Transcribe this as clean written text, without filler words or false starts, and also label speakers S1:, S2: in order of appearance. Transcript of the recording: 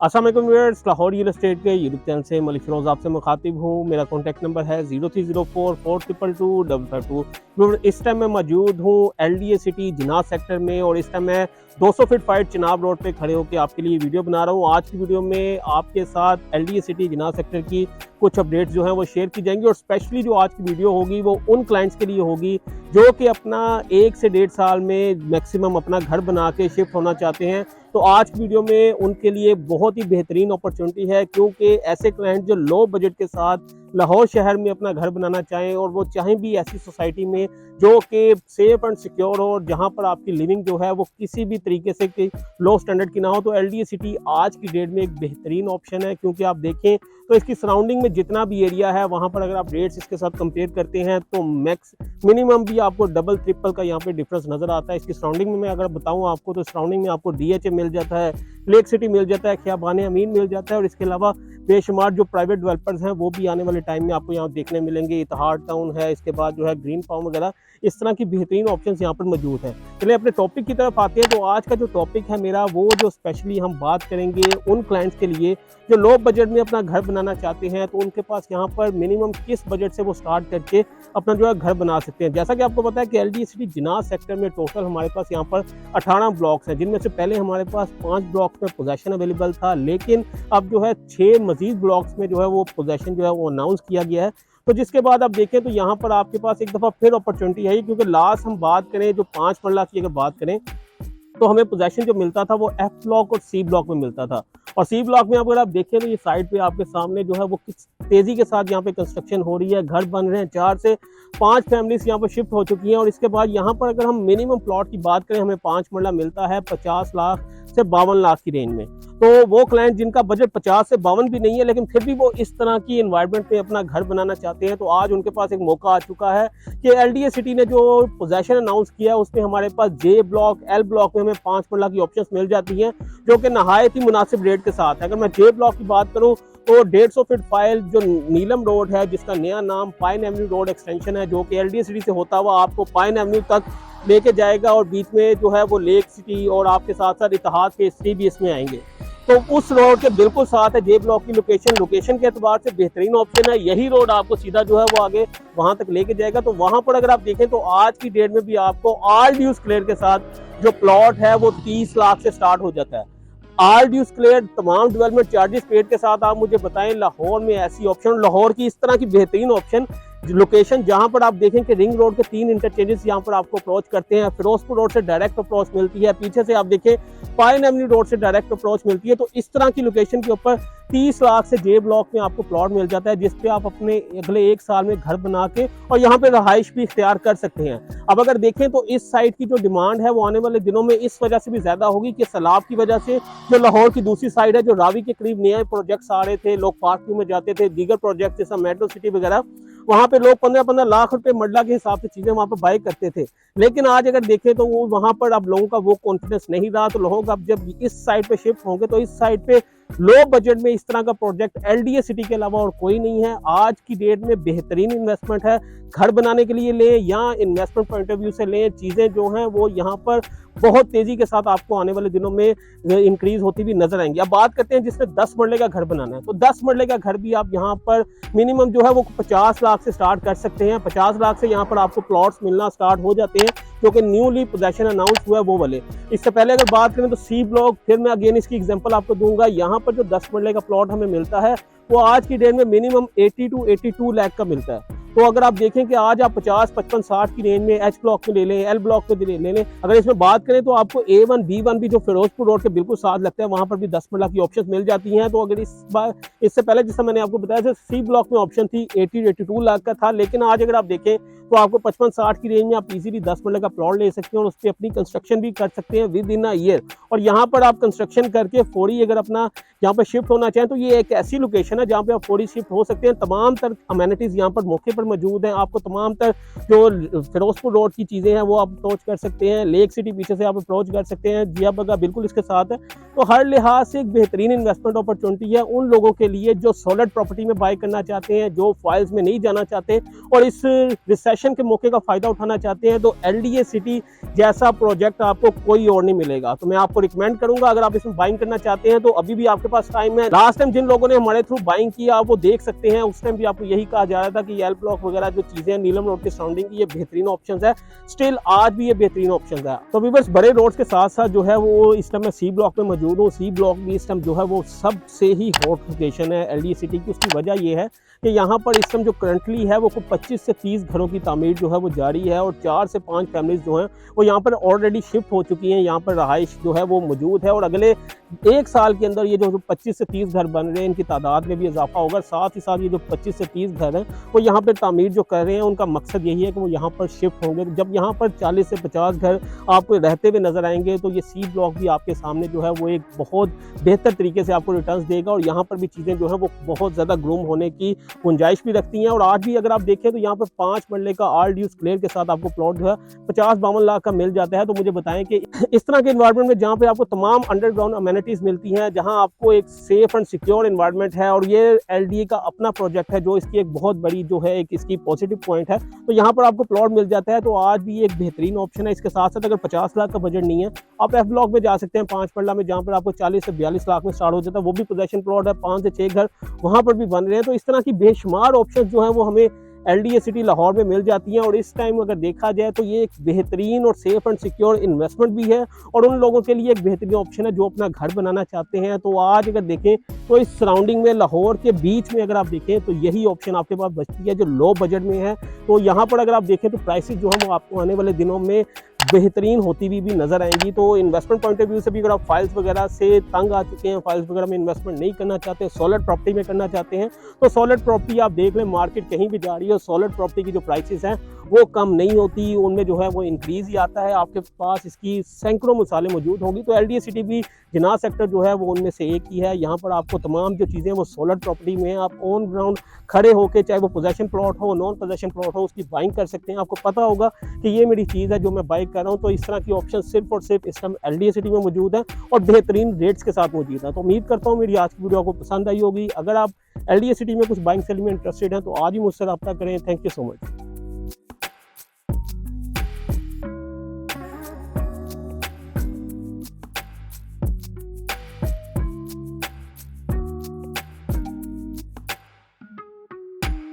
S1: अस्सलाम वालेकुम viewers, Lahore real estate के यूट्यूब चैनल से मलिक फिरोज आपसे मुखातिब हूँ। मेरा कॉन्टैक्ट नंबर है 0304422522। इस टाइम मैं मौजूद हूँ LDA सिटी जिनाह सेक्टर में और इस टाइम मैं 200 फीट फाइट चिनाब रोड पे खड़े होकर आपके लिए वीडियो बना रहा हूँ। आज की वीडियो में आपके साथ LDA सिटी जिनाह सेक्टर की कुछ अपडेट्स जो हैं वो शेयर की जाएंगी और स्पेशली जो आज की वीडियो होगी वो उन क्लाइंट्स के लिए होगी जो कि अपना 1 से 1.5 साल में मैक्सिमम अपना घर बना के शिफ्ट होना चाहते हैं। तो आज की वीडियो में उनके लिए बहुत ही बेहतरीन अपॉर्चुनिटी है, क्योंकि ऐसे क्लाइंट जो लो बजट के साथ लाहौर शहर में अपना घर बनाना चाहें और वो चाहें भी ऐसी सोसाइटी में जो कि सेफ एंड सिक्योर हो और जहां पर आपकी लिविंग जो है वो किसी भी तरीके से लो स्टैंडर्ड की ना हो, तो LDA सिटी आज की डेट में एक बेहतरीन ऑप्शन है। क्योंकि आप देखें तो इसकी सराउंडिंग में जितना भी एरिया है वहां पर अगर आप रेट्स इसके साथ कंपेयर करते हैं तो मिनिमम भी आपको डबल ट्रिपल का यहाँ पे डिफरेंस नजर आता है। इसकी सराउंडिंग में मैं अगर बताऊं आपको तो सराउंडिंग में आपको DHA मिल जाता है, लेक सिटी मिल जाता है, खियाबान अमीन मिल जाता है और इसके अलावा बेशुमार जो प्राइवेट डेवलपर्स हैं वो भी आने वाले टाइम में आपको यहाँ देखने मिलेंगे। इतिहाद टाउन है, इसके बाद जो है ग्रीन फार्म वगैरह, इस तरह की बेहतरीन ऑप्शंस यहाँ पर मौजूद हैं। चलिए अपने टॉपिक की तरफ आते हैं। तो आज का जो टॉपिक है मेरा वो जो स्पेशली हम बात करेंगे उन क्लाइंट्स के लिए जो लो बजट में अपना घर बनाना चाहते हैं, तो उनके पास यहाँ पर मिनिमम किस बजट से वो स्टार्ट करके अपना जो है घर बना सकते हैं। जैसा कि आपको पता है कि LDA सिटी जिनाह सेक्टर में टोटल हमारे पास यहाँ पर 18 ब्लॉक्स हैं, जिनमें से पहले हमारे पास 5 ब्लॉक्स में पोजेशन अवेलेबल था, लेकिन अब जो है 6 मजीद ब्लॉक्स में जो है वो पोजेशन जो है वो अनाउंस किया गया है। तो जिसके बाद आप देखें तो यहाँ पर आपके पास एक दफ़ा फिर अपॉर्चुनिटी है, क्योंकि लास्ट हम बात करें जो 5 मरला की अगर बात करें तो हमें पोजेशन जो मिलता था वो F ब्लॉक और C ब्लॉक में मिलता था। और C ब्लॉक में अगर आप देखें तो ये साइड पे आपके सामने जो है वो किस तेजी के साथ यहाँ पे कंस्ट्रक्शन हो रही है, घर बन रहे हैं, 4 से 5 फैमिलीज यहाँ पर शिफ्ट हो चुकी हैं। और इसके बाद यहाँ पर अगर हम मिनिमम प्लॉट की बात करें, हमें 5 मरला मिलता है 50 लाख से 52 लाख की रेंज में। तो वो क्लाइंट जिनका बजट 50 से 52 भी नहीं है लेकिन फिर भी वो इस तरह की एनवायरनमेंट में अपना घर बनाना चाहते हैं, तो आज उनके पास एक मौका आ चुका है कि LDA सिटी ने जो पोजेशन अनाउंस किया है उसमें हमारे पास J ब्लॉक, L ब्लॉक में हमें 5 मरला की ऑप्शंस मिल जाती हैं जो कि नहायत ही मुनासिब रेट के साथ है। अगर मैं J ब्लॉक की बात करूं तो 150 फीट फाइल जो नीलम रोड है, जिसका नया नाम पाइन एवेन्यू रोड एक्सटेंशन है, जो कि LDA सिटी से होता हुआ आपको पाइन एवेन्यू तक लेके जाएगा और बीच में जो है वो लेक सिटी और आपके साथ साथ इतिहाद के स्टे भी इसमें आएंगे। तो उस रोड के बिल्कुल साथ है J ब्लॉक की लोकेशन के एतबार से बेहतरीन ऑप्शन है। यही रोड आपको सीधा जो है वो आगे वहां तक लेके जाएगा। तो वहां पर अगर आप देखें तो आज की डेट में भी आपको ऑल ड्यूज क्लियर के साथ जो प्लॉट है वो 30 लाख से स्टार्ट हो जाता है। ऑल ड्यूज क्लियर, तमाम डेवलपमेंट चार्जेस पेड के साथ। आप मुझे बताएं लाहौर में ऐसी ऑप्शन, लाहौर की इस तरह की बेहतरीन ऑप्शन लोकेशन जहां पर आप देखें कि रिंग रोड के 3 इंटरचेंजेस यहां पर आपको अप्रोच करते हैं, फिरोजपुर रोड से डायरेक्ट अप्रोच मिलती है, पीछे से आप देखें पाइन एवेन्यू रोड से डायरेक्ट अप्रोच मिलती है। तो इस तरह की लोकेशन के ऊपर 30 लाख से J ब्लॉक में आपको प्लॉट मिल जाता है, जिसपे आप अपने अगले 1 साल में घर बना के और यहाँ पे रहाइश भी इख्तियार कर सकते हैं। अब अगर देखें तो इस साइड की जो डिमांड है वो आने वाले दिनों में इस वजह से भी ज्यादा होगी कि सैलाब की वजह से जो लाहौर की दूसरी साइड है, जो रावी के करीब नए प्रोजेक्ट्स आ रहे थे, लोग पार्क व्यू में जाते थे, दीगर प्रोजेक्ट जैसा मेट्रो सिटी वगैरह, वहां पे लोग 15-15 लाख रुपए मरला के हिसाब से चीजें वहां पर बाय करते थे। लेकिन आज अगर देखें तो वो वहां पर अब लोगों का वो कॉन्फिडेंस नहीं रहा, तो लोग अब जब इस साइड पे शिफ्ट होंगे तो इस साइड पे लो बजट में इस तरह का प्रोजेक्ट LDA सिटी के अलावा और कोई नहीं है। आज की डेट में बेहतरीन इन्वेस्टमेंट है, घर बनाने के लिए लें या इन्वेस्टमेंट पॉइंट ऑफ व्यू से लें, चीजें जो हैं वो यहाँ पर बहुत तेजी के साथ आपको आने वाले दिनों में इंक्रीज होती हुई नजर आएंगी। अब बात करते हैं जिसने 10 मरले का घर बनाना है, तो 10 मरले का घर भी आप यहाँ पर मिनिमम जो है वो 50 लाख से स्टार्ट कर सकते हैं। 50 लाख से यहाँ पर आपको प्लॉट्स मिलना स्टार्ट हो जाते हैं जो कि न्यूली पोजेशन अनाउंस हुआ है वो वाले। इससे पहले अगर बात करें तो C ब्लॉक, फिर मैं अगेन इसकी एग्जांपल आपको दूंगा। यहाँ पर जो 10 मरले का प्लॉट हमें मिलता है वो आज की डेट में मिनिमम 80 to 82 लाख का मिलता है। तो अगर आप देखें कि आज आप 50, 55, 60 की रेंज में H ब्लॉक में ले लें, L ब्लॉक में ले लें, अगर इसमें बात करें तो आपको A1, B1 भी जो फिरोजपुर रोड के बिल्कुल साथ लगता है वहां पर भी 10 मरला की ऑप्शन मिल जाती हैं। तो अगर इससे पहले जैसा मैंने आपको बताया C ब्लॉक में ऑप्शन थी 80-82 लाख का था, लेकिन आज अगर आप देखें तो आपको 55-60 की रेंज में आप इजीली 10 मरले का प्लॉट ले सकते हैं और उस पर अपनी कंस्ट्रक्शन भी कर सकते हैं विद इन अ ईयर। और यहाँ पर आप कंस्ट्रक्शन करके फौरी अगर अपना यहाँ पर शिफ्ट होना चाहें तो ये एक ऐसी लोकेशन है जहाँ पे आप फौरी शिफ्ट हो सकते हैं। तमाम तर अमेनिटीज यहाँ पर मौके पर मौजूद हैं। आपको तमाम तर जो फिरोजपुर रोड की चीजें हैं वो आप अप्रोच कर सकते हैं, लेक सिटी पीछे से आप अप्रोच कर सकते हैं, जिया बगा बिल्कुल इसके साथ है। तो हर लिहाज से एक बेहतरीन इन्वेस्टमेंट अपॉर्चुनिटी है उन लोगों के लिए जो सॉलिड प्रॉपर्टी में बाय करना चाहते हैं, जो फाइल्स में नहीं जाना चाहते और इस रिसेशन रिसेशन के मौके का फायदा उठाना चाहते हैं तो LDA सिटी जैसा प्रोजेक्ट आपको कोई और नहीं मिलेगा। तो मैं आपको रिकमेंड करूंगा, अगर आप इसमें बाइंग करना चाहते हैं तो अभी भी आपके पास टाइम है। लास्ट टाइम जिन लोगों ने हमारे थ्रू बाइंग किया आप वो देख सकते हैं, उस टाइम भी आपको यही कहा जा रहा था कि एल ब्लॉक वगैरह जो चीजें हैं नीलम रोड के सराउंडिंग की ये बेहतरीन ऑप्शन है। स्टिल आज भी ये बेहतरीन ऑप्शन है। तो व्यूअर्स, बड़े रोड्स के साथ साथ जो है वो इस टाइम मैं सी ब्लॉक में मौजूद हूँ। सी ब्लॉक भी इस टाइम जो है वो सबसे ही हॉट लोकेशन है LDA सिटी की। उसकी वजह ये है कि यहाँ पर इस टाइम जो करंटली है वो 25 से 30 घरों की तामीर जो है वो जारी है और 4 से 5 फैमिलीज जो हैं वो यहाँ पर ऑलरेडी शिफ्ट हो चुकी हैं। यहाँ पर रहाइश जो है वो मौजूद है और अगले 1 साल के अंदर ये जो 25 से 30 घर बन रहे हैं इनकी तादाद में भी इजाफा होगा। साथ ही साथ ये जो 25 से 30 घर हैं वो यहाँ पर तामीर जो कर रहे हैं उनका मकसद यही है कि वो यहाँ पर शिफ्ट होंगे। जब यहाँ पर 40 से 50 घर आपको रहते हुए नजर आएंगे तो ये सी ब्लॉक भी आपके सामने जो है वो एक बहुत बेहतर तरीके से आपको रिटर्न्स देगा और यहाँ पर भी चीज़ें जो है वो बहुत ज़्यादा ग्रूम होने की गुंजाइश भी रखती हैं। और आज भी अगर आप देखें तो यहाँ पर 5 मरले का ऑल ड्यूज क्लियर के साथ आपको प्लॉट जो है 50-52 लाख का मिल जाता है। तो मुझे बताएं कि इस तरह के एनवायरनमेंट में जहाँ पे आपको तमाम अंडरग्राउंड अमेनिटीज मिलती हैं, जहाँ आपको एक सेफ एंड सिक्योर एनवायरनमेंट है और ये LDA का अपना प्रोजेक्ट है जो इसकी एक बहुत बड़ी जो है एक इसकी पॉजिटिव पॉइंट है, तो यहाँ पर आपको प्लॉट मिल जाता है। तो आज भी एक बेहतरीन ऑप्शन है। इसके साथ साथ अगर 50 लाख का बजट नहीं है आप F ब्लॉक में जा सकते हैं 5 मरला में, जहाँ पर आपको 40 से 42 लाख में स्टार्ट हो जाता है। वो भी पोजेशन प्लॉट है, 5 से 6 घर वहाँ पर भी बन रहे हैं। तो इस तरह की बेशुमार ऑप्शन जो है वो हमें LDA सिटी लाहौर में मिल जाती हैं और इस टाइम अगर देखा जाए तो ये एक बेहतरीन और सेफ एंड सिक्योर इन्वेस्टमेंट भी है और उन लोगों के लिए एक बेहतरीन ऑप्शन है जो अपना घर बनाना चाहते हैं। तो आज अगर देखें तो इस सराउंडिंग में लाहौर के बीच में अगर आप देखें तो यही ऑप्शन आपके पास बचती है जो लो बजट में है। तो यहाँ पर अगर आप देखें तो प्राइसेस जो है वो आपको आने वाले दिनों में बेहतरीन होती हुई भी नजर आएंगी। तो इन्वेस्टमेंट पॉइंट ऑफ व्यू से भी अगर आप फाइल्स वगैरह से तंग आ चुके हैं, फाइल्स वगैरह में इन्वेस्टमेंट नहीं करना चाहते, सॉलिड प्रॉपर्टी में करना चाहते हैं, तो सॉलिड प्रॉपर्टी आप देख लें, मार्केट कहीं भी जा रही है, सॉलिड प्रॉपर्टी की जो प्राइसेस हैं वो कम नहीं होती, उनमें जो है वो इंक्रीज ही आता है। आपके पास इसकी सैकड़ों मिसालें मौजूद होंगी। तो LDA सिटी भी जिनाह सेक्टर जो है वो उनमें से एक ही है। यहाँ पर आपको तमाम जो चीज़ें वो सॉलिड प्रॉपर्टी में आप ऑन ग्राउंड खड़े होकर, चाहे वो पोजेशन प्लॉट हो नॉन पोजेशन प्लॉट हो, उसकी बाइंग कर सकते हैं। आपको पता होगा कि ये मेरी चीज़ है जो मैं बाइक कर रहा हूँ। तो इस तरह की ऑप्शन सिर्फ और सिर्फ इस टाइम LDA सिटी में मौजूद है और बेहतरीन रेट्स के साथ मौजूद है। तो उम्मीद करता हूँ मेरी आज की वीडियो आपको पसंद आई होगी। अगर आप LDA सिटी में कुछ बाइंग सेलिंग में इंटरेस्टेड हैं तो आज ही मुझसे रब्ता करें। Thank you so much.